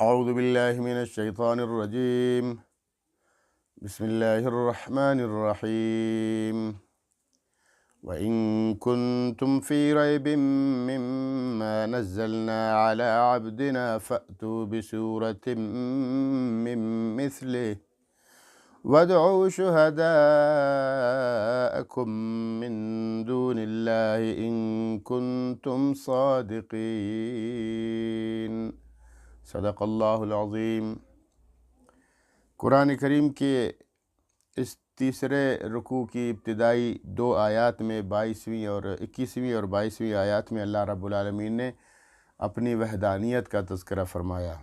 اعوذ باللہ من الشیطان الرجیم بسم اللہ الرحمن الرحیم وَإِن كُنتُمْ فِي رَيْبٍ مِّمَّا نَزَّلْنَا عَلَىٰ عَبْدِنَا فَأْتُوا بِسُورَةٍ مِّن مِّثْلِهِ وَادْعُوا شُهَدَاءَكُم مِّن دُونِ اللَّهِ إِن كُنتُمْ صَادِقِينَ۔ صدق اللہ العظیم۔ قرآن کریم کے اس تیسرے رکوع کی ابتدائی دو آیات میں 21ویں اور 22ویں آیات میں اللہ رب العالمین نے اپنی وحدانیت کا تذکرہ فرمایا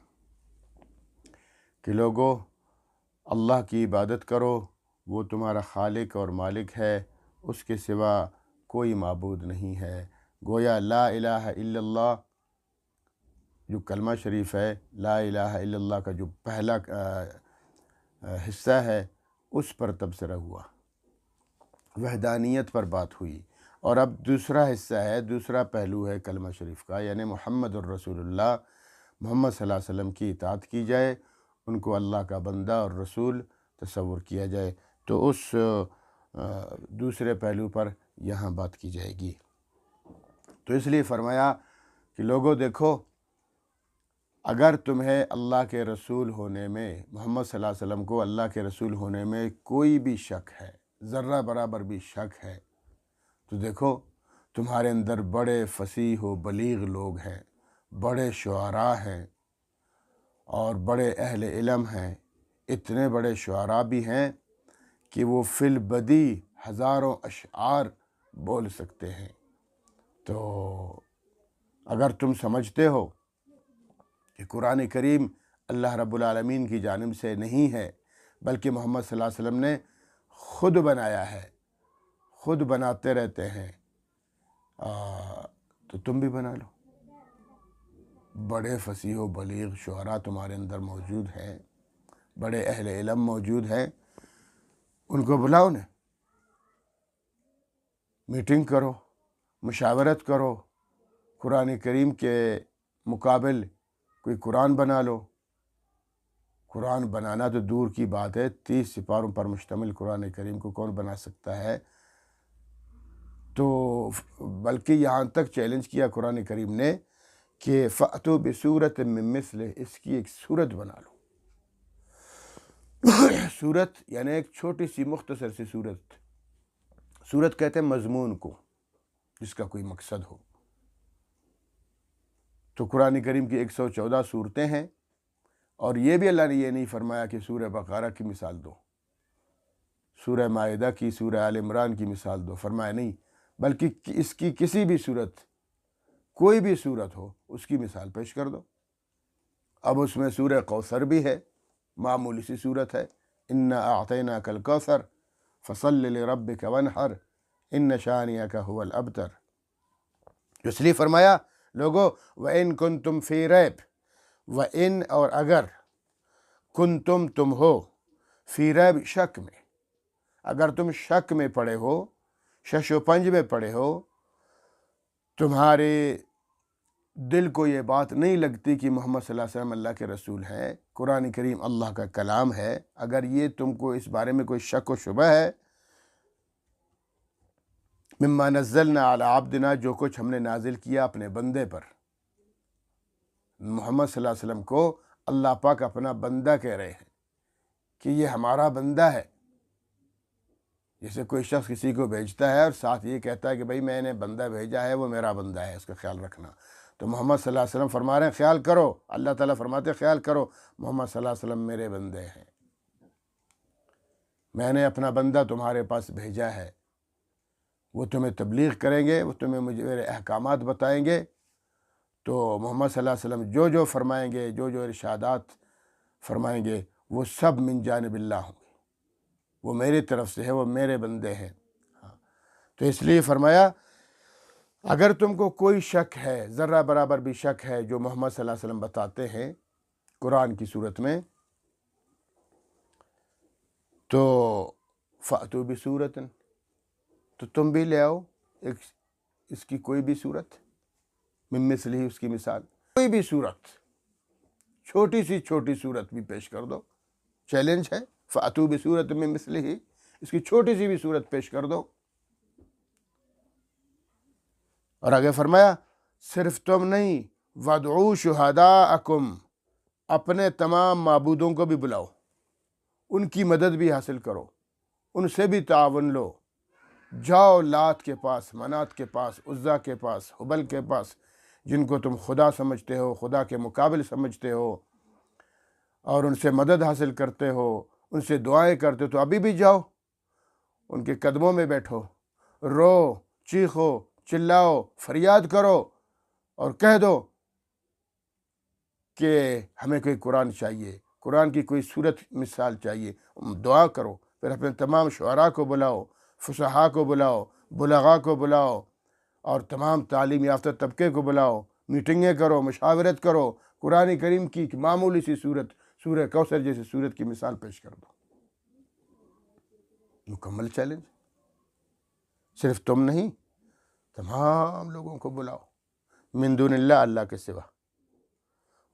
کہ لوگو اللہ کی عبادت کرو، وہ تمہارا خالق اور مالک ہے، اس کے سوا کوئی معبود نہیں ہے۔ گویا لا الہ الا اللہ جو کلمہ شریف ہے، لا الہ الا اللہ کا جو پہلا حصہ ہے اس پر تبصرہ ہوا، وحدانیت پر بات ہوئی، اور اب دوسرا حصہ ہے، دوسرا پہلو ہے کلمہ شریف کا، یعنی محمد الرسول اللہ، محمد صلی اللہ علیہ وسلم کی اطاعت کی جائے، ان کو اللہ کا بندہ اور رسول تصور کیا جائے۔ تو اس دوسرے پہلو پر یہاں بات کی جائے گی۔ تو اس لیے فرمایا کہ لوگوں دیکھو، اگر تمہیں اللہ کے رسول ہونے میں، محمد صلی اللہ علیہ وسلم کو اللہ کے رسول ہونے میں کوئی بھی شک ہے، ذرہ برابر بھی شک ہے، تو دیکھو تمہارے اندر بڑے فصیح و بلیغ لوگ ہیں، بڑے شعراء ہیں اور بڑے اہل علم ہیں، اتنے بڑے شعراء بھی ہیں کہ وہ فی البدی ہزاروں اشعار بول سکتے ہیں۔ تو اگر تم سمجھتے ہو کہ قرآن کریم اللہ رب العالمین کی جانب سے نہیں ہے بلکہ محمد صلی اللہ علیہ وسلم نے خود بنایا ہے، خود بناتے رہتے ہیں، تو تم بھی بنا لو۔ بڑے فصیح و بلیغ شعراء تمہارے اندر موجود ہیں، بڑے اہل علم موجود ہیں، ان کو بلاؤ نا، میٹنگ کرو، مشاورت کرو، قرآن کریم کے مقابل کوئی قرآن بنا لو۔ قرآن بنانا تو دور کی بات ہے، 30 سپاروں پر مشتمل قرآن کریم کو کون بنا سکتا ہے؟ تو بلکہ یہاں تک چیلنج کیا قرآن کریم نے کہ فَأْتُوا بِسُورَةٍ مِّن مِّثْلِهِ، اس کی ایک صورت بنا لو۔ صورت یعنی ایک چھوٹی سی مختصر سی صورت، صورت کہتے ہیں مضمون کو جس کا کوئی مقصد ہو۔ تو قرآن کریم کی 114 صورتیں ہیں، اور یہ بھی اللہ نے یہ نہیں فرمایا کہ سورہ بقرہ کی مثال دو، سورہ مائدہ کی، سورہ آل عمران کی مثال دو، فرمایا نہیں، بلکہ اس کی کسی بھی صورت، کوئی بھی صورت ہو، اس کی مثال پیش کر دو۔ اب اس میں سورہ کوثر بھی ہے، معمولی سی صورت ہے، اِنَّا أَعْطَيْنَاكَ الْكَوْثَرَ فَصَلِّ لِرَبِّكَ وَانْحَرْ إِنَّ شَانِئَكَ هُوَ الْأَبْتَرُ۔ اس لیے فرمایا لوگو وَإِن كُنتُمْ فِي رَيْبٍ، وَإِن اور اگر، کنتم تم ہو، فی ریب شک میں، اگر تم شک میں پڑے ہو، شش و پنج میں پڑے ہو، تمہارے دل کو یہ بات نہیں لگتی کہ محمد صلی اللہ علیہ وسلم اللہ کے رسول ہیں، قرآن کریم اللہ کا کلام ہے، اگر یہ تم کو اس بارے میں کوئی شک و شبہ ہے، مما نزلنا علی عبدنا، جو کچھ ہم نے نازل کیا اپنے بندے پر، محمد صلی اللہ علیہ وسلم کو اللہ پاک اپنا بندہ کہہ رہے ہیں کہ یہ ہمارا بندہ ہے۔ جیسے کوئی شخص کسی کو بھیجتا ہے اور ساتھ یہ کہتا ہے کہ بھئی میں نے بندہ بھیجا ہے، وہ میرا بندہ ہے، اس کا خیال رکھنا، تو محمد صلی اللہ علیہ وسلم فرما رہے ہیں خیال کرو، اللہ تعالیٰ فرماتے ہیں خیال کرو، محمد صلی اللہ علیہ وسلم میرے بندے ہیں، میں نے اپنا بندہ تمہارے پاس بھیجا ہے، وہ تمہیں تبلیغ کریں گے، وہ تمہیں مجھے میرے احکامات بتائیں گے، تو محمد صلی اللہ علیہ وسلم جو جو فرمائیں گے، جو جو ارشادات فرمائیں گے، وہ سب من جانب اللہ ہوں گے، وہ میری طرف سے ہے، وہ میرے بندے ہیں۔ تو اس لیے فرمایا اگر تم کو کوئی شک ہے، ذرہ برابر بھی شک ہے جو محمد صلی اللہ علیہ وسلم بتاتے ہیں قرآن کی صورت میں، تو فَأْتُوا بِسُورَةٍ، تو تم بھی لے آؤ ایک اس کی کوئی بھی صورت، من مثلہ، اس کی مثال، کوئی بھی صورت، چھوٹی صورت بھی پیش کر دو، چیلنج ہے، فَأْتُوا بِسُورَةٍ مِّن مِثْلِهِ، اس کی چھوٹی سی بھی صورت پیش کر دو۔ اور آگے فرمایا صرف تم نہیں، وَادْعُوا شُهَدَاءَكُمْ، اپنے تمام معبودوں کو بھی بلاؤ، ان کی مدد بھی حاصل کرو، ان سے بھی تعاون لو، جاؤ لات کے پاس، منات کے پاس، عزا کے پاس، حبل کے پاس، جن کو تم خدا سمجھتے ہو، خدا کے مقابل سمجھتے ہو، اور ان سے مدد حاصل کرتے ہو، ان سے دعائیں کرتے ہو، تو ابھی بھی جاؤ، ان کے قدموں میں بیٹھو، رو، چیخو، چلاؤ، فریاد کرو، اور کہہ دو کہ ہمیں کوئی قرآن چاہیے، قرآن کی کوئی صورت مثال چاہیے، دعا کرو۔ پھر اپنے تمام شعراء کو بلاؤ، فصحاء کو بلاؤ، بلغاء کو بلاؤ، اور تمام تعلیم یافتہ طبقے کو بلاؤ، میٹنگیں کرو، مشاورت کرو، قرآن کریم کی ایک معمولی سی صورت، سورہ کوثر جیسی صورت کی مثال پیش کر دو۔ مکمل چیلنج، صرف تم نہیں، تمام لوگوں کو بلاؤ، من دون اللہ، اللہ کے سوا۔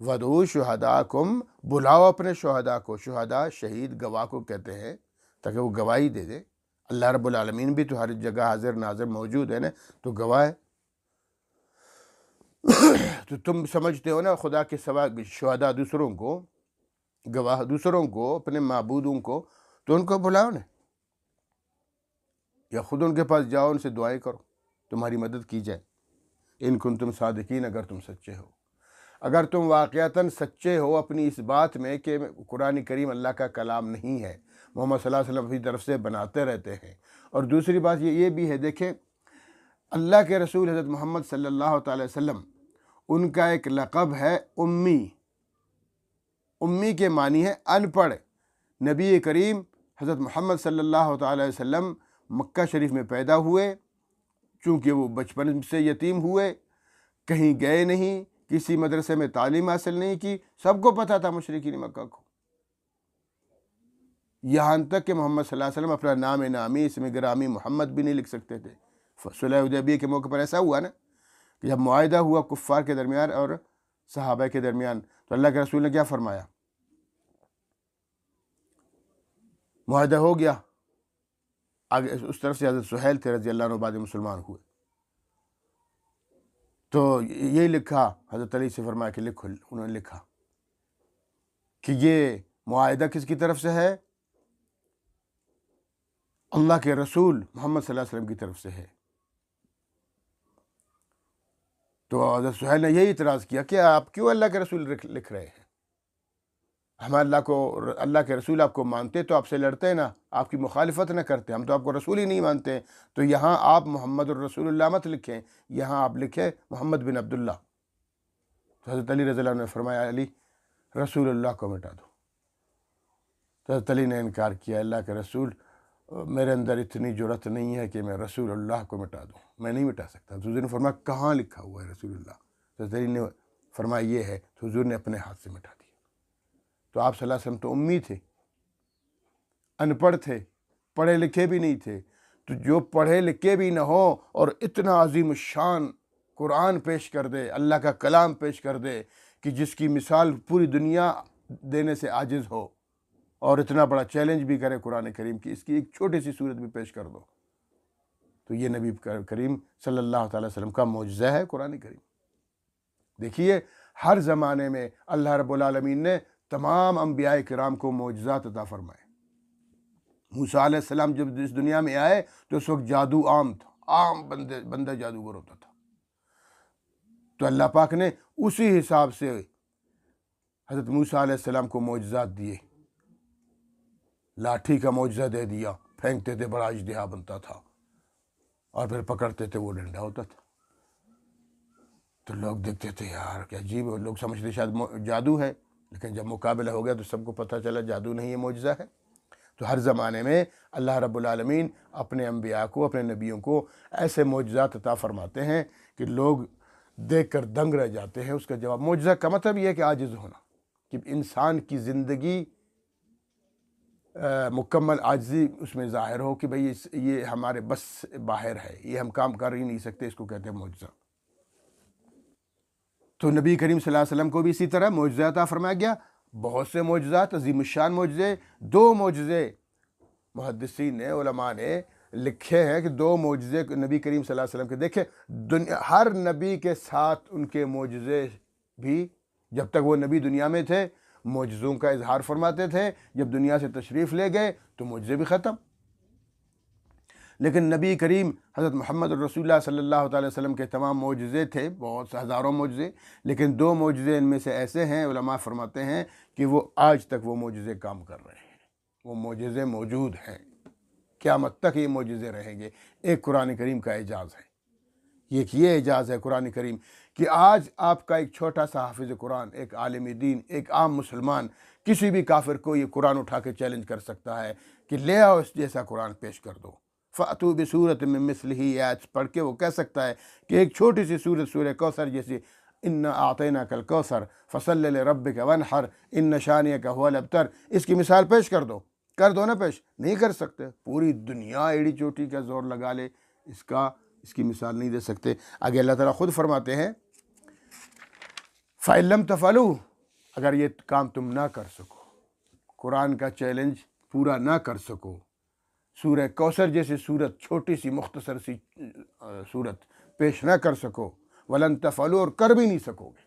وَادْعُوا شُهَدَاءَكُمْ، بلاؤ اپنے شہداء کو، شہداء شہید گواہ کو کہتے ہیں، تاکہ وہ گواہی دے دے۔ اللہ رب العالمین بھی تو ہر جگہ حاضر ناظر موجود ہے نا، تو گواہ ہے۔ تو تم سمجھتے ہو نا خدا کے سوا شہداء دوسروں کو، گواہ دوسروں کو، اپنے معبودوں کو، تو ان کو بلاؤ نا، یا خود ان کے پاس جاؤ، ان سے دعائیں کرو، تمہاری مدد کی جائے۔ ان کنتم صادقین، اگر تم سچے ہو، اگر تم واقعتاً سچے ہو اپنی اس بات میں کہ قرآن کریم اللہ کا کلام نہیں ہے، محمد صلی اللہ علیہ وسلم اپنی طرف سے بناتے رہتے ہیں۔ اور دوسری بات یہ بھی ہے، دیکھیں اللہ کے رسول حضرت محمد صلی اللہ تعالی وسلم، ان کا ایک لقب ہے امی۔ امی کے معنی ہے ان پڑھ۔ نبی کریم حضرت محمد صلی اللہ تعالی وسلم مکہ شریف میں پیدا ہوئے، چونکہ وہ بچپن سے یتیم ہوئے، کہیں گئے نہیں، کسی مدرسے میں تعلیم حاصل نہیں کی، سب کو پتہ تھا مشرکین مکہ کو، یہاں تک کہ محمد صلی اللہ علیہ وسلم اپنا نام نامی، اسم گرامی محمد بھی نہیں لکھ سکتے تھے۔ صلح حدیبیہ کے موقع پر ایسا ہوا نا کہ جب معاہدہ ہوا کفار کے درمیان اور صحابہ کے درمیان، تو اللہ کے رسول نے کیا فرمایا؟ معاہدہ ہو گیا، آگے اس طرف سے حضرت سہیل تھے رضی اللہ عنہ، بعد میں مسلمان ہوئے، تو یہی لکھا، حضرت علی سے فرمایا کہ لکھو، انہوں نے لکھا کہ یہ معاہدہ کس کی طرف سے ہے؟ اللہ کے رسول محمد صلی اللہ علیہ وسلم کی طرف سے ہے۔ تو حضرت سہیل نے یہی اعتراض کیا کہ آپ کیوں اللہ کے رسول لکھ رہے ہیں؟ ہم اللہ کے رسول آپ کو مانتے تو آپ سے لڑتے نا، آپ کی مخالفت نہ کرتے، ہم تو آپ کو رسول ہی نہیں مانتے، تو یہاں آپ محمد الرسول اللہ مت لکھیں، یہاں آپ لکھیں محمد بن عبداللہ۔ تو حضرت علی رضی اللہ عنہ نے فرمایا علی رسول اللہ کو مٹا دو۔ تو حضرت علی نے انکار کیا، اللہ کے رسول میرے اندر اتنی جرأت نہیں ہے کہ میں رسول اللہ کو مٹا دوں، میں نہیں مٹا سکتا۔ تو حضور نے فرمایا کہاں لکھا ہوا ہے رسول اللہ؟ تو حضرت علی نے فرمایا یہ ہے، تو حضور نے اپنے ہاتھ سے مٹا دیا۔ تو آپ صلی اللہ علیہ وسلم تو امی تھے، ان پڑھ تھے، پڑھے لکھے بھی نہیں تھے، تو جو پڑھے لکھے بھی نہ ہو اور اتنا عظیم الشان قرآن پیش کر دے، اللہ کا کلام پیش کر دے کہ جس کی مثال پوری دنیا دینے سے عاجز ہو، اور اتنا بڑا چیلنج بھی کرے قرآن کریم کی، اس کی ایک چھوٹی سی صورت بھی پیش کر دو، تو یہ نبی کریم صلی اللہ تعالی وسلم کا معجزہ ہے قرآن کریم۔ دیکھیے ہر زمانے میں اللہ رب العالمین نے تمام انبیاء کرام کو معجزات عطا فرمائے۔ موسیٰ علیہ السلام جب اس دنیا میں آئے تو اس وقت جادو عام تھا، عام بندہ جادوگر ہوتا تھا، تو اللہ پاک نے اسی حساب سے حضرت موسیٰ علیہ السلام کو معجزات دیے، لاٹھی کا معجزہ دے دیا، پھینکتے تھے بڑا اژدہا بنتا تھا، اور پھر پکڑتے تھے وہ ڈنڈا ہوتا تھا، تو لوگ دیکھتے تھے یار کیا عجیب ہے، لوگ سمجھتے شاید جادو ہے، لیکن جب مقابلہ ہو گیا تو سب کو پتہ چلا جادو نہیں ہے، معجزہ ہے۔ تو ہر زمانے میں اللہ رب العالمین اپنے انبیاء کو، اپنے نبیوں کو ایسے معجزات عطا فرماتے ہیں کہ لوگ دیکھ کر دنگ رہ جاتے ہیں۔ اس کا جواب معجزہ کا مطلب یہ ہے کہ عاجز ہونا، کہ انسان کی زندگی مکمل عاجزی اس میں ظاہر ہو کہ بھئی یہ ہمارے بس باہر ہے، یہ ہم کام کر ہی نہیں سکتے، اس کو کہتے ہیں معجزہ۔ تو نبی کریم صلی اللہ علیہ وسلم کو بھی اسی طرح معجزہ عطا فرمایا گیا، بہت سے معجزات، عظیم الشان معجزے۔ 2 معجزے محدثین نے، علماء نے لکھے ہیں کہ 2 معجزے نبی کریم صلی اللہ علیہ وسلم کے دیکھے، ہر نبی کے ساتھ ان کے معجزے بھی، جب تک وہ نبی دنیا میں تھے معجزوں کا اظہار فرماتے تھے، جب دنیا سے تشریف لے گئے تو معجزے بھی ختم۔ لیکن نبی کریم حضرت محمد رسول اللہ صلی اللہ تعالی وسلم کے تمام معجزے تھے، بہت سے ہزاروں معجزے، لیکن 2 معجزے ان میں سے ایسے ہیں، علماء فرماتے ہیں کہ وہ آج تک وہ معجزے کام کر رہے ہیں، وہ معجزے موجود ہیں، قیامت تک یہ معجزے رہیں گے۔ ایک قرآن کریم کا اعجاز ہے، یہ اعجاز ہے قرآن کریم کہ آج آپ کا ایک چھوٹا سا حافظ قرآن، ایک عالم دین، ایک عام مسلمان کسی بھی کافر کو یہ قرآن اٹھا کے چیلنج کر سکتا ہے کہ لے آؤ اس جیسا قرآن پیش کر دو۔ فَأْتُوا بِسُورَةٍ مِّن مِّثْلِهِ، آیت پڑھ کے وہ کہہ سکتا ہے کہ ایک چھوٹی سی سورت، سورہ کوثر جیسی، اِنَّا أَعْطَيْنَاكَ الْكَوْثَرَ فَصَلِّ لِرَبِّكَ وَانْحَرْ إِنَّ شَانِئَكَ هُوَ الْأَبْتَرُ، اس کی مثال پیش کر دو نا پیش، نہیں کر سکتے۔ پوری دنیا ایڑی چوٹی کا زور لگا لے، اس کی مثال نہیں دے سکتے۔ آگے اللہ تعالیٰ خود فرماتے ہیں فَإِن لَّمْ تَفْعَلُوا، اگر یہ کام تم نہ کر سکو، قرآن کا چیلنج پورا نہ کر سکو، سورہ کوثر جیسی سورت، چھوٹی سی مختصر سی سورت پیش نہ کر سکو، وَلَن تَفْعَلُوا، اور کر بھی نہیں سکو گے۔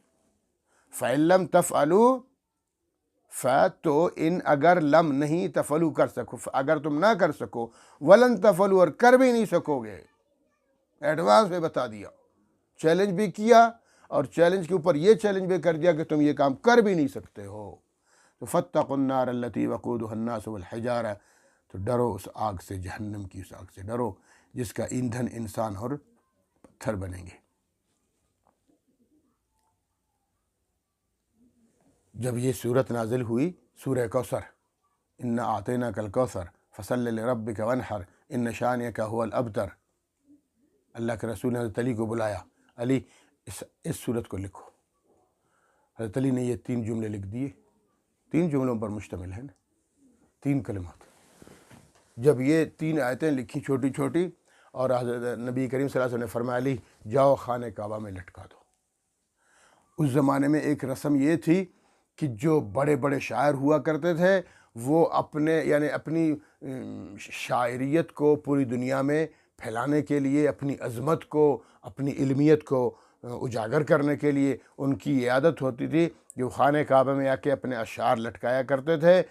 فَإِن لَّمْ تَفْعَلُوا، تو ان اگر لم نہیں تفعلوا کر سکو، اگر تم نہ کر سکو، وَلَن تَفْعَلُوا، اور کر بھی نہیں سکو گے، ایڈوانس میں بتا دیا، چیلنج بھی کیا، اور چیلنج کے اوپر یہ چیلنج بھی کر دیا کہ تم یہ کام کر بھی نہیں سکتے ہو۔ تو فَاتَّقُوا النَّارَ الَّتِي وَقُودُهَا النَّاسُ وَالْحِجَارَةُ، تو ڈرو اس آگ سے، جہنم کی اس آگ سے ڈرو جس کا ایندھن انسان اور پتھر بنیں گے۔ جب یہ صورت نازل ہوئی، سورہ کوثر، اِنَّا أَعْطَيْنَاكَ الْكَوْثَرَ فَصَلِّ لِرَبِّكَ وَانْحَرْ إِنَّ شَانِئَكَ هُوَ الْأَبْتَرُ، اللہ کے رسول نے حضرت علی کو بلایا، علی اس صورت کو لکھو۔ حضرت علی نے یہ 3 جملے لکھ دیے، 3 جملوں پر مشتمل ہے نا، 3 کلمات۔ جب یہ 3 آیتیں لکھی چھوٹی چھوٹی، اور حضرت نبی کریم صلی اللہ علیہ وسلم نے فرمایا علی جاؤ خانہ کعبہ میں لٹکا دو۔ اس زمانے میں ایک رسم یہ تھی کہ جو بڑے بڑے شاعر ہوا کرتے تھے، وہ اپنی شاعریت کو پوری دنیا میں پھیلانے کے لیے، اپنی عظمت کو، اپنی علمیت کو اجاگر کرنے کے لیے ان کی یہ عادت ہوتی تھی کہ وہ خانہ کعبہ میں آ کے اپنے اشعار لٹکایا کرتے تھے۔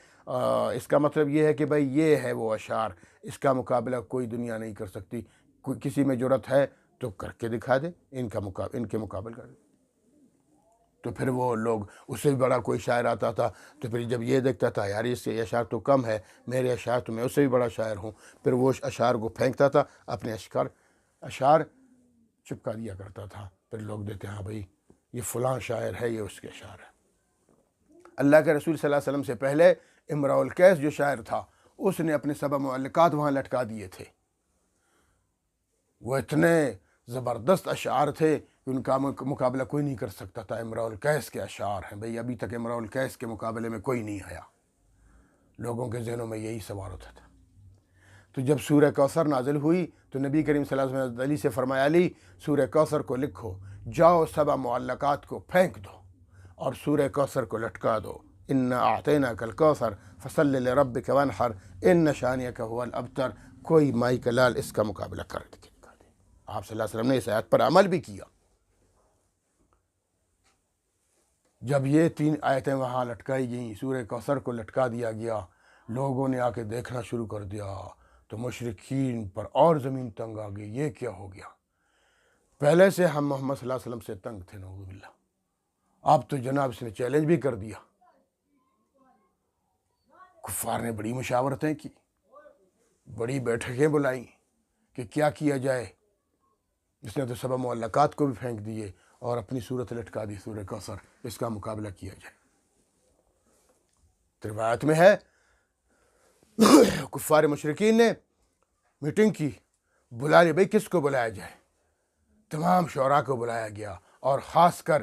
اس کا مطلب یہ ہے کہ بھائی یہ ہے وہ اشعار، اس کا مقابلہ کوئی دنیا نہیں کر سکتی، کسی میں جرأت ہے تو کر کے دکھا دے، ان کے مقابل کر دے۔ تو پھر وہ لوگ، اس سے بھی بڑا کوئی شاعر آتا تھا تو پھر جب یہ دیکھتا تھا یار اس سے اشعار تو کم ہے، میرے اشعار تو میں اس سے بھی بڑا شاعر ہوں، پھر وہ اشعار کو پھینکتا تھا، اپنے اشعار چپکا دیا کرتا تھا، پھر لوگ دیتے ہاں بھائی یہ فلاں شاعر ہے، یہ اس کے اشعار ہے۔ اللہ کے رسول صلی اللہ علیہ وسلم سے پہلے امراء القیس جو شاعر تھا، اس نے اپنے 7 معلقات وہاں لٹکا دیے تھے۔ وہ اتنے زبردست اشعار تھے کہ ان کا مقابلہ کوئی نہیں کر سکتا تھا۔ امراء القیس کے اشعار ہیں بھئی، ابھی تک امراء القیس کے مقابلے میں کوئی نہیں آیا، لوگوں کے ذہنوں میں یہی سوال ہوتا تھا۔ تو جب سورہ کوثر نازل ہوئی تو نبی کریم صلی اللہ علیہ وسلم نے علی سے فرمایا علی سورہ کوثر کو لکھو، جاؤ 7 معلقات کو پھینک دو اور سورہ کوثر کو لٹکا دو، اِنَّا أَعْطَيْنَاكَ الْكَوْثَرَ فَصَلِّ لِرَبِّكَ وَانْحَرْ إِنَّ شَانِئَكَ هُوَ الْأَبْتَرُ، کوئی مائی کا لال اس کا مقابلہ کر کے دکھا دے۔ آپ صلی اللہ علیہ وسلم نے اس آیت پر عمل بھی کیا۔ جب یہ 3 آیتیں وہاں لٹکائی گئیں، سورہ کوثر کو لٹکا دیا گیا، لوگوں نے آ کے دیکھنا شروع کر دیا تو مشرکین پر اور زمین تنگ آ گئی، یہ کیا ہو گیا؟ پہلے سے ہم محمد صلی اللہ علیہ وسلم سے تنگ تھے، نعوذ باللہ، اب تو جناب اس نے چیلنج بھی کر دیا۔ کفار نے بڑی مشاورتیں کی، بڑی بیٹھکیں بلائیں کہ کیا کیا جائے۔ اس نے تو 7 معلقات کو بھی پھینک دیے اور اپنی صورت لٹکا دی سورہ کوثر، اس کا مقابلہ کیا جائے۔ روایت میں ہے کفار مشرکین نے میٹنگ کی، بلا لیا، بھئی کس کو بلایا جائے؟ تمام شعراء کو بلایا گیا، اور خاص کر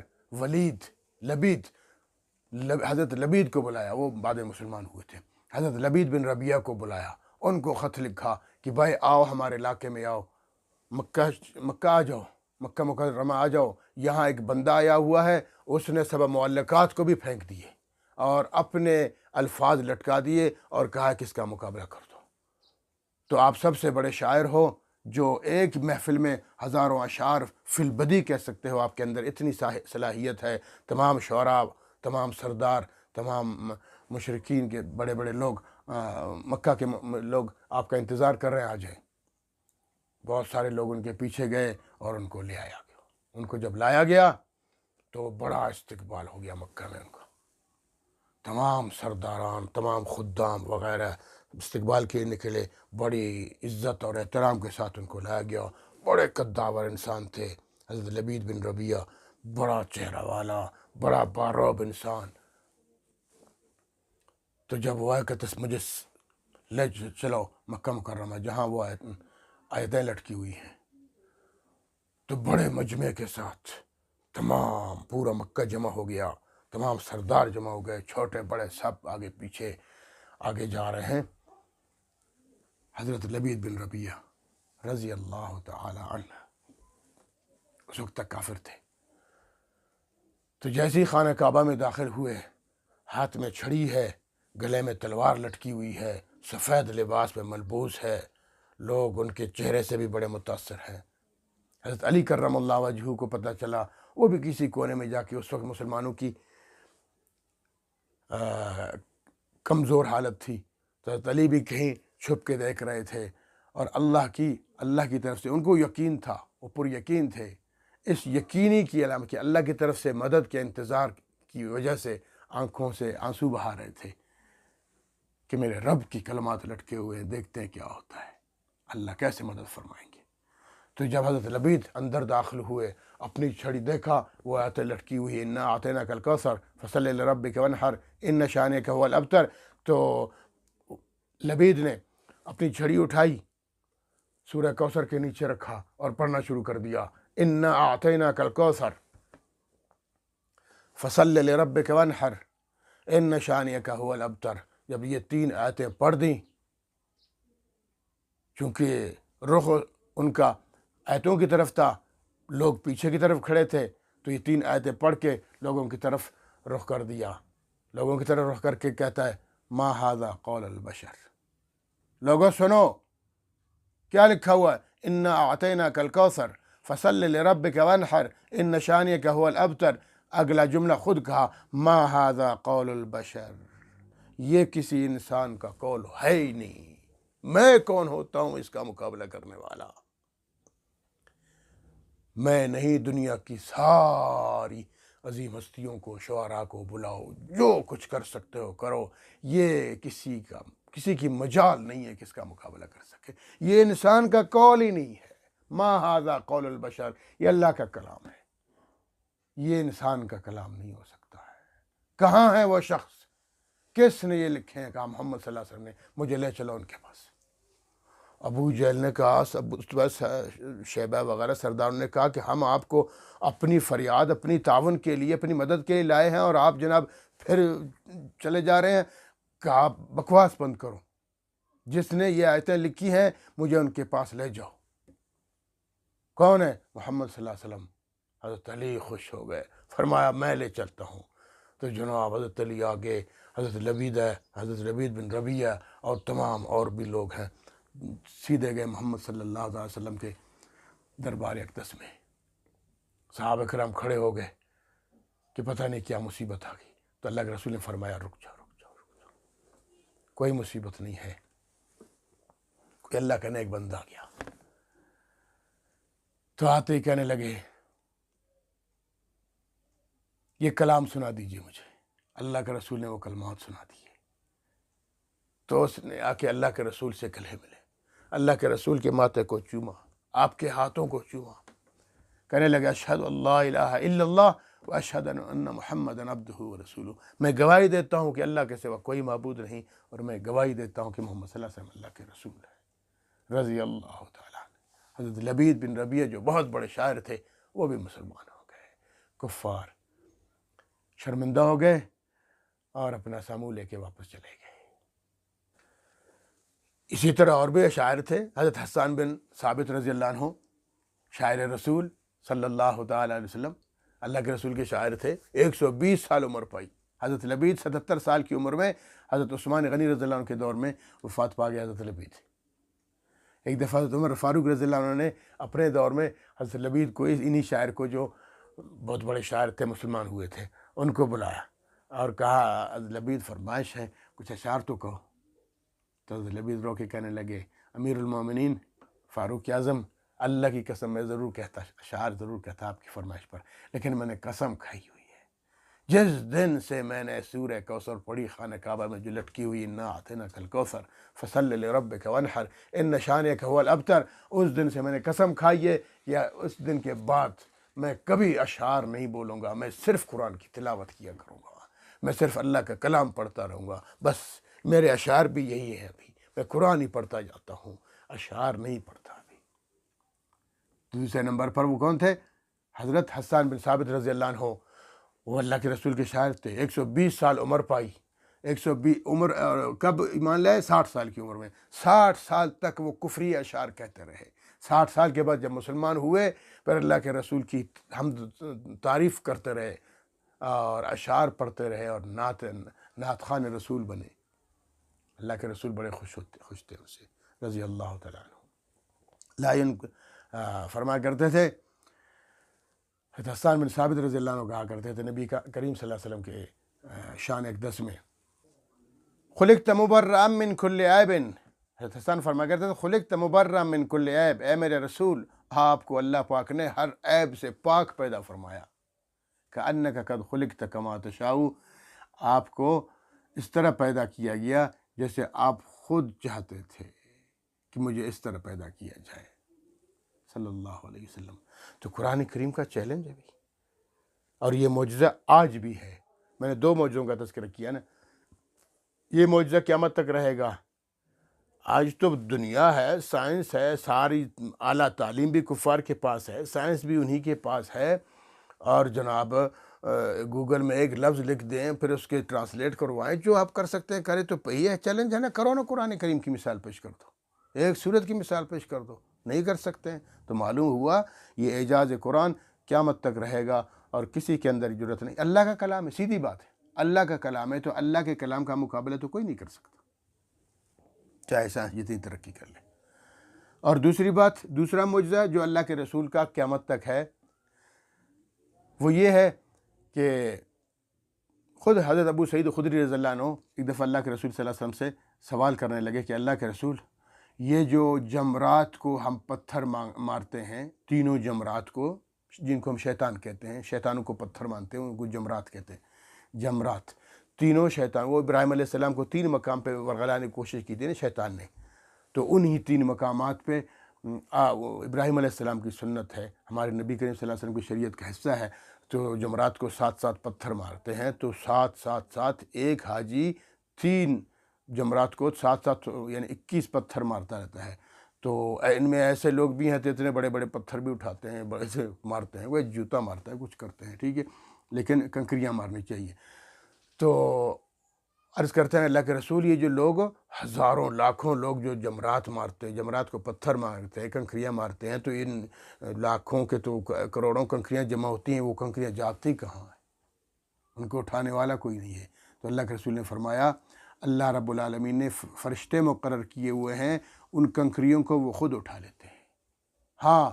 حضرت لبید کو بلایا، وہ بعد میں مسلمان ہوئے تھے۔ حضرت لبید بن ربیعہ کو بلایا، ان کو خط لکھا کہ بھائی آؤ ہمارے علاقے میں آؤ، مکہ آ جاؤ، مکہ مکرمہ آ جاؤ، یہاں ایک بندہ آیا ہوا ہے، اس نے سب معلقات کو بھی پھینک دیے اور اپنے الفاظ لٹکا دیے اور کہا کہ اس کا مقابلہ کر دو۔ تو آپ سب سے بڑے شاعر ہو، جو ایک محفل میں ہزاروں اشعار فی البدی کہہ سکتے ہو، آپ کے اندر اتنی صلاحیت ہے۔ تمام شعراء، تمام سردار، تمام مشرکین کے بڑے بڑے لوگ، مکہ کے لوگ آپ کا انتظار کر رہے ہیں، آ جائیں۔ بہت سارے لوگ ان کے پیچھے گئے اور ان کو لے آیا گیا۔ ان کو جب لایا گیا تو بڑا استقبال ہو گیا مکہ میں ان کا، تمام سرداران، تمام خدام وغیرہ استقبال کے نکلے، بڑی عزت اور احترام کے ساتھ ان کو لایا گیا۔ بڑے قداور انسان تھے حضرت لبید بن ربیہ، بڑا چہرہ والا، بڑا باروب انسان۔ تو جب وہ آئے کہ مجھے لے چلو مکہ مکرمہ جہاں وہ آیتیں لٹکی ہوئی ہیں، تو بڑے مجمع کے ساتھ تمام پورا مکہ جمع ہو گیا، تمام سردار جمع ہو گئے، چھوٹے بڑے سب آگے پیچھے آگے جا رہے ہیں۔ حضرت لبید بن ربیہ رضی اللہ تعالی عنہ اس وقت تک کافر تھے۔ تو جیسے ہی خانہ کعبہ میں داخل ہوئے، ہاتھ میں چھڑی ہے، گلے میں تلوار لٹکی ہوئی ہے، سفید لباس میں ملبوس ہے، لوگ ان کے چہرے سے بھی بڑے متاثر ہیں۔ حضرت علی کرم اللہ وجہہ کو پتہ چلا، وہ بھی کسی کونے میں جا کے، اس وقت مسلمانوں کی کمزور حالت تھی، تو حضرت علی بھی کہیں چھپ کے دیکھ رہے تھے، اور اللہ کی طرف سے ان کو یقین تھا، وہ پر یقین تھے، اس یقینی کی علامت کہ اللہ کی طرف سے مدد کے انتظار کی وجہ سے آنکھوں سے آنسو بہا رہے تھے کہ میرے رب کی کلمات لٹکے ہوئے، دیکھتے ہیں کیا ہوتا ہے، اللہ کیسے مدد فرمائیں گے۔ تو جب حضرت لبید اندر داخل ہوئے، اپنی چھڑی دیکھا، وہ آیتیں لٹکی ہوئی، انا اعطیناک الکوثر فصلی لربک وانحر ان شانک هو الابتر۔ تو لبید نے اپنی چھڑی اٹھائی، سورہ کوثر کے نیچے رکھا اور پڑھنا شروع کر دیا، انا اعطیناک الکوثر فصلی لربک وانحر ان شانک هو الابتر۔ جب یہ 3 آیتیں پڑھ دیں، چونکہ رخ ان کا آیتوں کی طرف تھا، لوگ پیچھے کی طرف کھڑے تھے، تو یہ 3 آیتیں پڑھ کے لوگوں کی طرف رخ کر دیا، لوگوں کی طرف رخ کر کے کہتا ہے ما ھذا قول البشر، لوگوں سنو کیا لکھا ہوا ہے، انا اعطیناک الکوثر فصل لربک وانحر ان شانک هو الابتر۔ اگلا جملہ خود کہا ما ھذا قول البشر، یہ کسی انسان کا قول ہے ہی نہیں، میں کون ہوتا ہوں اس کا مقابلہ کرنے والا، میں نہیں، دنیا کی ساری عظیم ہستیوں کو، شعراء کو بلاؤ، جو کچھ کر سکتے ہو کرو، یہ کسی کی مجال نہیں ہے کہ اس کا مقابلہ کر سکے، یہ انسان کا قول ہی نہیں ہے، ما ھذا قول البشر، یہ اللہ کا کلام ہے، یہ انسان کا کلام نہیں ہو سکتا ہے۔ کہاں ہے وہ شخص، کس نے یہ لکھے ہیں؟ کہا محمد صلی اللہ علیہ وسلم نے، مجھے لے چلو ان کے پاس۔ ابو جہل نے کہا، شیبہ وغیرہ سرداروں نے کہا کہ ہم آپ کو اپنی فریاد، اپنی تعاون کے لیے، اپنی مدد کے لیے لائے ہیں، اور آپ جناب پھر چلے جا رہے ہیں۔ کہا بکواس بند کرو، جس نے یہ آیتیں لکھی ہیں مجھے ان کے پاس لے جاؤ۔ کون ہے؟ محمد صلی اللہ علیہ وسلم۔ حضرت علی خوش ہو گئے، فرمایا میں لے چلتا ہوں۔ تو جناب حضرت علی آگے، حضرت لبید ہے، حضرت لبید بن ربیہ اور تمام اور بھی لوگ ہیں، سیدھے گئے محمد صلی اللہ علیہ وسلم کے دربار اقدس میں۔ صحابہ کرام کھڑے ہو گئے کہ پتہ نہیں کیا مصیبت آ گئی۔ تو اللہ کے رسول نے فرمایا رک جاؤ، کوئی مصیبت نہیں ہے، کوئی اللہ کا نیک بندہ آ گیا۔ تو آتے ہی کہنے لگے یہ کلام سنا دیجیے مجھے۔ اللہ کے رسول نے وہ کلمات سنا دیے۔ تو اس نے آ کے اللہ کے رسول سے گلے ملے، اللہ کے رسول کے ماتھے کو چوما، آپ کے ہاتھوں کو چوما، کہنے لگا اشہد اللہ الہ الا اللہ و اشہد ان محمد عبدہ و رسولہ، میں گواہی دیتا ہوں کہ اللہ کے سوا کوئی معبود نہیں، اور میں گواہی دیتا ہوں کہ محمد صلی اللہ علیہ وسلم اللہ کے رسول ہے۔ رضی اللہ تعالیٰ عنہ۔ حضرت لبید بن ربیہ جو بہت بڑے شاعر تھے، وہ بھی مسلمان ہو گئے۔ کفار شرمندہ ہو گئے اور اپنا سامو لے کے واپس چلے گئے۔ اسی طرح اور بھی شاعر تھے، حضرت حسان بن ثابت رضی اللہ عنہ، شاعر رسول صلی اللہ تعالیٰ علیہ وسلم اللہ کے رسول کے شاعر تھے، 120 سال عمر پائی۔ حضرت لبید 77 سال کی عمر میں حضرت عثمان غنی رضی اللہ عنہ کے دور میں وفات پا گیا حضرت لبید۔ ایک دفعہ حضرت عمر فاروق رضی اللہ عنہ نے اپنے دور میں حضرت لبید کو، انہی شاعر کو جو بہت بڑے شاعر تھے، مسلمان ہوئے تھے، ان کو بلایا اور کہا حضرت لبید فرمائش ہے کچھ اشعار تو کہو۔ تو حضرت لبید رو کے کہنے لگے امیر المومنین فاروق اعظم، اللہ کی قسم میں ضرور کہتا، اشعار ضرور کہتا آپ کی فرمائش پر، لیکن میں نے قسم کھائی ہوئی ہے جس دن سے میں نے سورہ کوثر پڑھی خانہ کعبہ میں جو لٹکی ہوئی انا اعطیناک الکوثر فصلی لربک وانحر ان شانک هو الابتر، اس دن سے میں نے قسم کھائی ہے یا اس دن کے بعد میں کبھی اشعار نہیں بولوں گا، میں صرف قرآن کی تلاوت کیا کروں گا، میں صرف اللہ کا کلام پڑھتا رہوں گا، بس میرے اشعار بھی یہی ہے، ابھی میں قرآن ہی پڑھتا جاتا ہوں، اشعار نہیں پڑھتا ابھی۔ دوسرے نمبر پر وہ کون تھے؟ حضرت حسان بن ثابت رضی اللہ عنہ، وہ اللہ کے رسول کے شاعر تھے، 120 سال عمر پائی، 120 عمر کب ایمان لائے؟ 60 سال کی عمر میں، 60 سال تک وہ کفری اشعار کہتے رہے۔ 60 سال کے بعد جب مسلمان ہوئے پھر اللہ کے رسول کی حمد تعریف کرتے رہے اور اشعار پڑھتے رہے اور نعت خوان رسول بنے۔ اللہ کے رسول بڑے خوش تھے ان سے رضی اللہ تعالیٰ عنہ۔ لائن فرمایا کرتے تھے، حضرت حسان بن ثابت رضی اللہ عنہ کہا کرتے تھے نبی کریم صلی اللہ علیہ وسلم کے شان اقدس میں، خلقت مبرئا من کل عیب، حضرت حسان فرمایا کرتے تھے خلقت مبرئا من کل عیب، اے میرے رسول آپ کو اللہ پاک نے ہر عیب سے پاک پیدا فرمایا۔ کأنک قد خلقت کما تشاء، آپ کو اس طرح پیدا کیا گیا جیسے آپ خود چاہتے تھے کہ مجھے اس طرح پیدا کیا جائے، صلی اللہ علیہ وسلم۔ تو قرآن کریم کا چیلنج ہے بھی، اور یہ معجزہ آج بھی ہے۔ میں نے 2 معجزوں کا تذکرہ کیا نا، یہ معجزہ قیامت تک رہے گا۔ آج تو دنیا ہے، سائنس ہے، ساری اعلیٰ تعلیم بھی کفار کے پاس ہے، سائنس بھی انہی کے پاس ہے، اور جناب گوگل میں ایک لفظ لکھ دیں پھر اس کے ٹرانسلیٹ کروائیں، جو آپ کر سکتے ہیں کریں۔ تو یہ چیلنج ہے نا، کرو نا، قرآن کریم کی مثال پیش کر دو، ایک سورت کی مثال پیش کر دو، نہیں کر سکتے ہیں تو معلوم ہوا یہ اعجاز قرآن قیامت تک رہے گا اور کسی کے اندر ضرورت نہیں۔ اللہ کا کلام ہے، سیدھی بات ہے، اللہ کا کلام ہے، تو اللہ کے کلام کا مقابلہ تو کوئی نہیں کر سکتا، چاہے سائنس جتنی ترقی کر لے۔ اور دوسری بات، دوسرا معجزہ جو اللہ کے رسول کا قیامت تک ہے وہ یہ ہے کہ خود حضرت ابو سعید خدری رضی اللہ عنہ ایک دفعہ اللہ کے رسول صلی اللہ علیہ وسلم سے سوال کرنے لگے کہ اللہ کے رسول، یہ جو جمرات کو ہم پتھر مارتے ہیں، تینوں جمرات کو، جن کو ہم شیطان کہتے ہیں، شیطانوں کو پتھر مانتے ہیں ان کو جمرات کہتے ہیں، جمرات تینوں شیطان، وہ ابراہیم علیہ السلام کو 3 مقام پہ ورغلانے کی کوشش کی تھی نا شیطان نے، تو انہی 3 مقامات پہ وہ ابراہیم علیہ السلام کی سنت ہے، ہمارے نبی کریم صلی اللہ علیہ وسلم کی شریعت کا حصہ ہے، تو جمرات کو 7 پتھر مارتے ہیں، تو 7 ایک حاجی 3 جمرات کو 7 یعنی 21 پتھر مارتا رہتا ہے۔ تو ان میں ایسے لوگ بھی ہیں تو اتنے بڑے بڑے پتھر بھی اٹھاتے ہیں، بڑے سے مارتے ہیں، وہ جوتا مارتا ہے، کچھ کرتے ہیں، ٹھیک ہے، لیکن کنکریاں مارنی چاہیے۔ تو عرض کرتے ہیں اللہ کے رسول، یہ جو لوگ ہزاروں لاکھوں لوگ جو جمرات مارتے ہیں، جمرات کو پتھر مارتے ہیں، کنکریاں مارتے ہیں، تو ان لاکھوں کے تو کروڑوں کنکریاں جمع ہوتی ہیں، وہ کنکریاں جاتی کہاں ہیں؟ ان کو اٹھانے والا کوئی نہیں ہے۔ تو اللہ کے رسول نے فرمایا اللہ رب العالمین نے فرشتے مقرر کیے ہوئے ہیں، ان کنکریوں کو وہ خود اٹھا لیتے ہیں۔ ہاں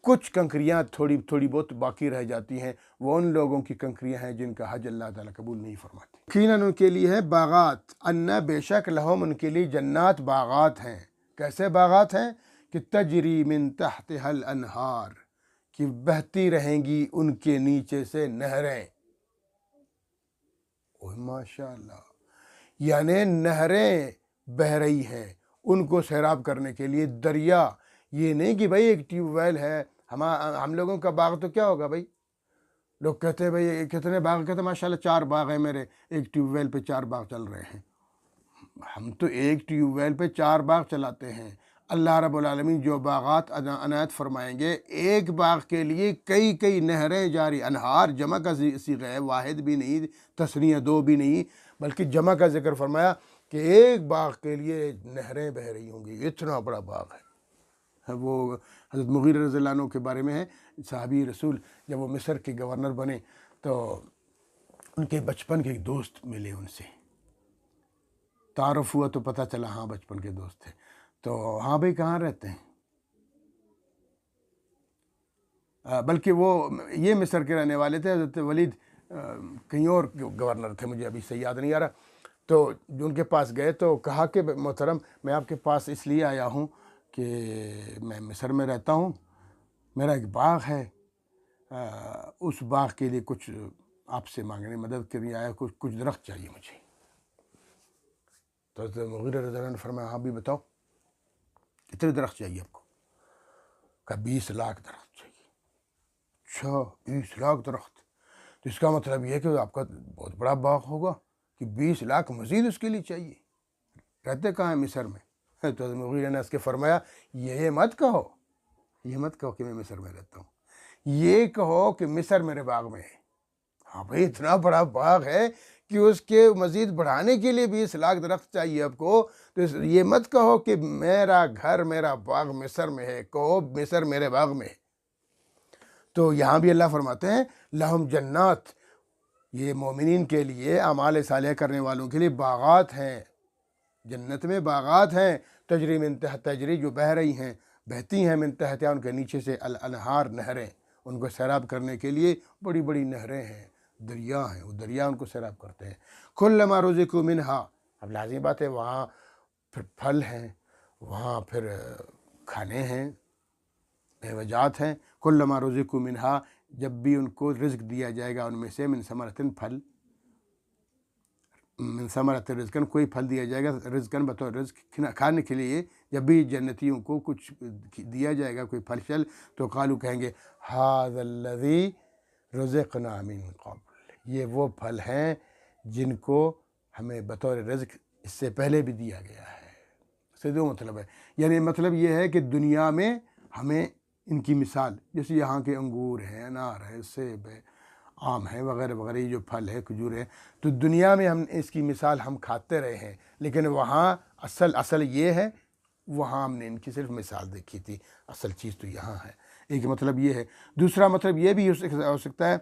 کچھ کنکریاں تھوڑی بہت باقی رہ جاتی ہیں، وہ ان لوگوں کی کنکریاں ہیں جن کا حج اللہ تعالیٰ قبول نہیں فرماتے۔ یقیناً ان کے لیے ہے باغات، انا بے شک لہم ان کے لیے جنات باغات ہیں۔ کیسے باغات ہیں؟ کہ تجری من تحتها الانہار، کہ بہتی رہیں گی ان کے نیچے سے نہریں۔ اوہ ماشاء اللہ، یعنی نہریں بہہ رہی ہیں ان کو سیراب کرنے کے لیے، دریا، یہ نہیں کہ بھائی ایک ٹیوب ویل ہے، ہم لوگوں کا باغ تو کیا ہوگا بھائی، لوگ کہتے ہیں بھائی کتنے باغ، کہتے ہیں ماشاءاللہ 4 باغ ہیں میرے، ایک ٹیوب ویل پہ 4 باغ چل رہے ہیں۔ ہم تو ایک ٹیوب ویل پہ 4 باغ چلاتے ہیں۔ اللہ رب العالمین جو باغات عنایت فرمائیں گے، ایک باغ کے لیے کئی نہریں جاری، انہار جمع کا صیغہ ہے، واحد بھی نہیں، تثنیہ 2 بھی نہیں، بلکہ جمع کا ذکر فرمایا کہ ایک باغ کے لیے نہریں بہہ رہی ہوں گی، اتنا بڑا باغ ہے۔ وہ حضرت مغیرہ رضی اللہ عنہ کے بارے میں ہے، صحابی رسول جب وہ مصر کے گورنر بنے تو ان کے بچپن کے ایک دوست ملے، ان سے تعارف ہوا تو پتہ چلا ہاں بچپن کے دوست تھے۔ تو ہاں بھائی کہاں رہتے ہیں؟ بلکہ وہ یہ مصر کے رہنے والے تھے، حضرت ولید کہیں اور گورنر تھے، مجھے ابھی صحیح یاد نہیں آ رہا۔ تو جو ان کے پاس گئے تو کہا کہ محترم میں آپ کے پاس اس لیے آیا ہوں کہ میں مصر میں رہتا ہوں، میرا ایک باغ ہے، اس باغ کے لیے کچھ آپ سے مانگنے مدد کے لیے آیا، کچھ درخت چاہیے مجھے۔ تو حضرت مغیرہ رضی اللہ عنہ نے فرمایا ہاں بھی بتاؤ کتنے درخت چاہیے آپ کو؟ کہا 20 لاکھ درخت چاہیے۔ اچھا 20 لاکھ درخت، تو اس کا مطلب یہ ہے کہ آپ کا بہت بڑا باغ ہوگا کہ 20 لاکھ مزید اس کے لیے چاہیے، رہتے کہاں ہیں؟ مصر میں۔ تو حضرت مغیرہ نے اس کے فرمایا یہ مت کہو کہ میں مصر میں رہتا ہوں، یہ کہو کہ مصر میرے باغ میں ہے۔ ہاں بھائی اتنا بڑا باغ ہے کہ اس کے مزید بڑھانے کے لیے 20 لاکھ درخت چاہیے آپ کو، تو یہ مت کہو کہ میرا گھر میرا باغ مصر میں ہے، کہو مصر میرے باغ میں ہے۔ تو یہاں بھی اللہ فرماتے ہیں لہم جنات، یہ مومنین کے لیے اعمال صالحہ کرنے والوں کے لیے باغات ہیں، جنت میں باغات ہیں، تجری من تحت، تجری جو بہہ رہی ہیں، بہتی ہیں، من تحتها ان کے نیچے سے، الانہار نہریں، ان کو سیراب کرنے کے لیے بڑی بڑی نہریں ہیں، دریا ہیں، وہ دریا ان کو سیراب کرتے ہیں۔ کلما رزقوا منہا، اب لازمی بات ہے وہاں پھر پھل ہیں، وہاں پھر کھانے ہیں، میوجات ہیں۔ کلما رزقوا منہا، جب بھی ان کو رزق دیا جائے گا ان میں سے، من ثمرۃ پھل، من ثمرۃ رزقن، کوئی پھل دیا جائے گا رزقن بطور رزق کھانے کے لیے، جب بھی جنتیوں کو کچھ دیا جائے گا کوئی پھل شل، تو قالو کہیں گے ھذا الذی رزقنا من قبل، یہ وہ پھل ہیں جن کو ہمیں بطور رزق اس سے پہلے بھی دیا گیا ہے۔ اس سے دو مطلب ہے، یعنی مطلب یہ ہے کہ دنیا میں ہمیں ان کی مثال، جیسے یہاں کے انگور ہیں، انار ہے، سیب ہے، آم ہے، وغیرہ وغیرہ، یہ جو پھل ہے، کھجور ہے، تو دنیا میں ہم اس کی مثال ہم کھاتے رہے ہیں، لیکن وہاں اصل یہ ہے، وہاں ہم نے ان کی صرف مثال دیکھی تھی، اصل چیز تو یہاں ہے۔ ایک مطلب یہ ہے۔ دوسرا مطلب یہ بھی ہو سکتا ہے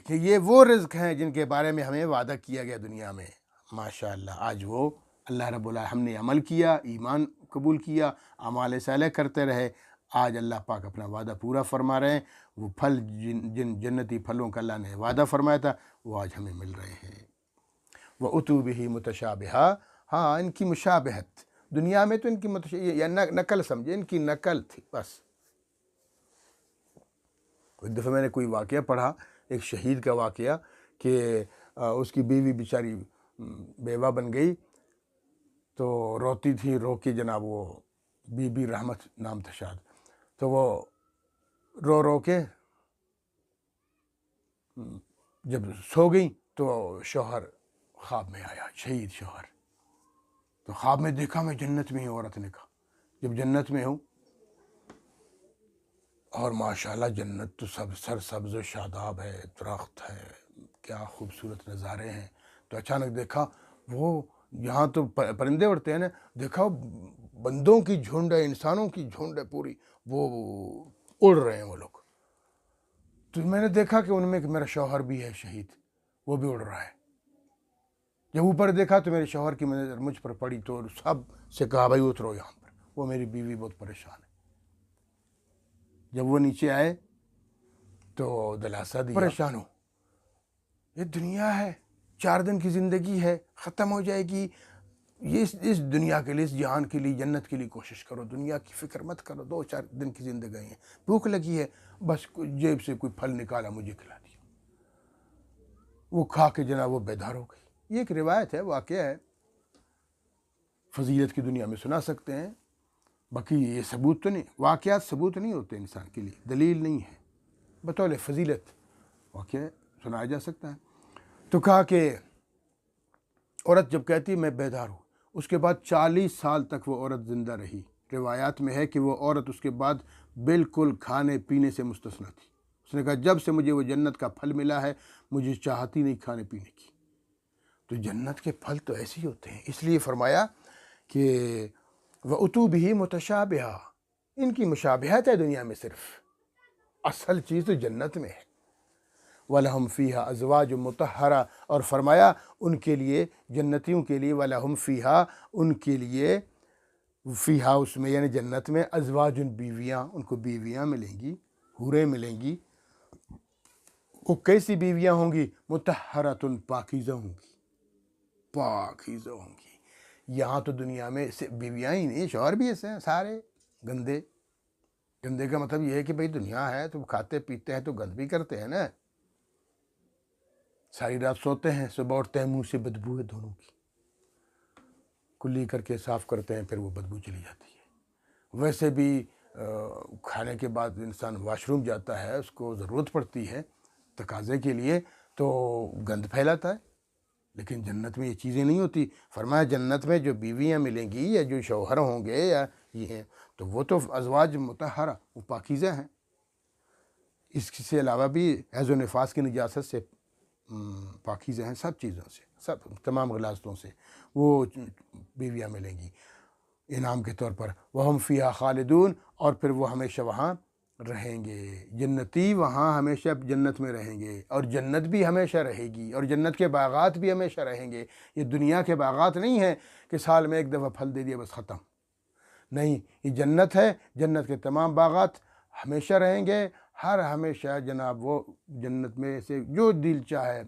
کہ یہ وہ رزق ہیں جن کے بارے میں ہمیں وعدہ کیا گیا دنیا میں، ماشاءاللہ آج وہ اللہ رب العالمین، ہم نے عمل کیا، ایمان قبول کیا، اعمال صالح کرتے رہے، آج اللہ پاک اپنا وعدہ پورا فرما رہے ہیں، وہ پھل جن جنتی پھلوں کا اللہ نے وعدہ فرمایا تھا وہ آج ہمیں مل رہے ہیں۔ وَأُتُوا بِهِ مُتَشَابِهًا، ہاں ان کی مشابہت، دنیا میں تو ان کی یا نقل سمجھے، ان کی نقل تھی بس۔ ایک دفعہ میں نے کوئی واقعہ پڑھا، ایک شہید کا واقعہ، کہ اس کی بیوی بیچاری بیوہ بن گئی، تو روتی تھی، رو کے جناب، وہ بی بی رحمت نام تھا شاید، تو وہ رو کے جب سو گئی تو شوہر خواب میں آیا، شہید شوہر، تو خواب میں دیکھا میں جنت میں ہوں، عورت نے کہا جب جنت میں ہوں، اور ماشاءاللہ جنت تو سر سبز و شاداب ہے، درخت ہے، کیا خوبصورت نظارے ہیں، تو اچانک دیکھا وہ، یہاں تو پرندے اڑتے ہیں نا، دیکھا بندوں کی جھنڈ ہے، انسانوں کی جھنڈ ہے پوری، وہ اڑ رہے ہیں وہ لوگ، تو میں نے دیکھا کہ ان میں میرا شوہر بھی ہے شہید، وہ بھی اڑ رہا ہے۔ جب اوپر دیکھا تو میرے شوہر کی نظر مجھ پر پڑی، تو سب سے کہا بھائی اترو یہاں پر، وہ میری بیوی بہت پریشان ہے۔ جب وہ نیچے آئے تو دلاسا دیا، پریشان ہو، یہ دنیا ہے، 4 دن کی زندگی ہے، ختم ہو جائے گی، یہ اس دنیا کے لیے، اس جہان کے لیے، جنت کے لیے کوشش کرو، دنیا کی فکر مت کرو، 2-4 دن کی زندگی ہے، بھوک لگی ہے، بس جیب سے کوئی پھل نکالا مجھے کھلا دیا، وہ کھا کے جناب وہ بیدار ہو گئی۔ یہ ایک روایت ہے، واقعہ ہے، فضیلت کی دنیا میں سنا سکتے ہیں، باقی یہ ثبوت تو نہیں، واقعات ثبوت نہیں ہوتے انسان کے لیے، دلیل نہیں ہے، بطور فضیلت واقعہ سنایا جا سکتا ہے۔ تو کہا کہ عورت جب کہتی ہے میں بیدار ہوں، اس کے بعد 40 سال تک وہ عورت زندہ رہی، روایات میں ہے کہ وہ عورت اس کے بعد بالکل کھانے پینے سے مستثنی تھی، اس نے کہا جب سے مجھے وہ جنت کا پھل ملا ہے مجھے چاہتی نہیں کھانے پینے کی۔ تو جنت کے پھل تو ایسے ہی ہوتے ہیں، اس لیے فرمایا کہ وَأُتُوا بِهِ مُتَشَابِهًا، ان کی مشابہت ہے دنیا میں، صرف اصل چیز تو جنت میں ہے۔ وَلَهُمْ فِيهَا أَزْوَاجٌ مُطَهَّرَةٌ، اور فرمایا ان کے لیے، جنتیوں کے لیے، وَلَهُمْ فِيهَا، ان کے لیے، فیہا اس میں یعنی جنت میں، ازواج بیویاں، ان کو بیویاں ملیں گی، حوریں ملیں گی۔ وہ کیسی بیویاں ہوں گی؟ مطہرۃ، پاکیزہ ہوں گی، پاکیزہ ہوں گی۔ یہاں تو دنیا میں صرف بیویاں ہی نہیں، شوہر بھی ایسے ہیں سارے گندے۔ گندے کا مطلب یہ ہے کہ بھئی دنیا ہے تو کھاتے پیتے ہیں تو گند بھی کرتے ہیں نا، ساری رات سوتے ہیں، صبح اٹھتے ہیں منہ سے بدبو ہے دونوں کی، کلی کر کے صاف کرتے ہیں، پھر وہ بدبو چلی جاتی ہے۔ ویسے بھی کھانے کے بعد انسان واش روم جاتا ہے، اس کو ضرورت پڑتی ہے تقاضے کے لیے، تو گند پھیلاتا ہے، لیکن جنت میں یہ چیزیں نہیں ہوتی۔ فرمایا جنت میں جو بیویاں ملیں گی یا جو شوہر ہوں گے یا یہ ہیں، تو وہ تو ازواج مطہرہ، وہ پاکیزہ ہیں۔ اس سے علاوہ بھی حیض و نفاس کی نجاست سے پاکیزہ ہیں، سب چیزوں سے، سب تمام غلاظتوں سے وہ بیویاں ملیں گی انعام کے طور پر۔ وَهُمْ فِيهَا خَالِدُونَ، اور پھر وہ ہمیشہ وہاں رہیں گے، جنتی وہاں ہمیشہ جنت میں رہیں گے، اور جنت بھی ہمیشہ رہے گی، اور جنت کے باغات بھی ہمیشہ رہیں گے۔ یہ دنیا کے باغات نہیں ہیں کہ سال میں ایک دفعہ پھل دے دیا بس ختم، نہیں، یہ جنت ہے، جنت کے تمام باغات ہمیشہ رہیں گے، ہر ہمیشہ جناب وہ جنت میں سے جو دل چاہے،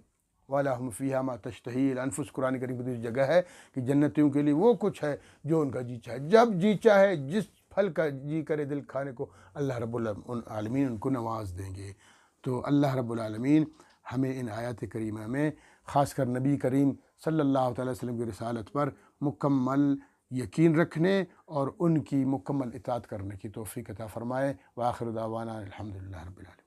وَلَهُمْ فِيهَا مَا تَشْتَهِي الْأَنفُسُ، قرآن کریم کی جگہ ہے کہ جنتیوں کے لیے وہ کچھ ہے جو ان کا جی چاہے، جب جی چاہے، جس پھل کا جی کرے دل کھانے کو، اللہ رب العالمین ان کو نواز دیں گے۔ تو اللہ رب العالمین ہمیں ان آیات کریمہ میں خاص کر نبی کریم صلی اللہ تعالیٰ وسلم کی رسالت پر مکمل یقین رکھنے اور ان کی مکمل اطاعت کرنے کی توفیق عطا فرمائے۔ وآخر دعوانا الحمدللہ رب العالمین۔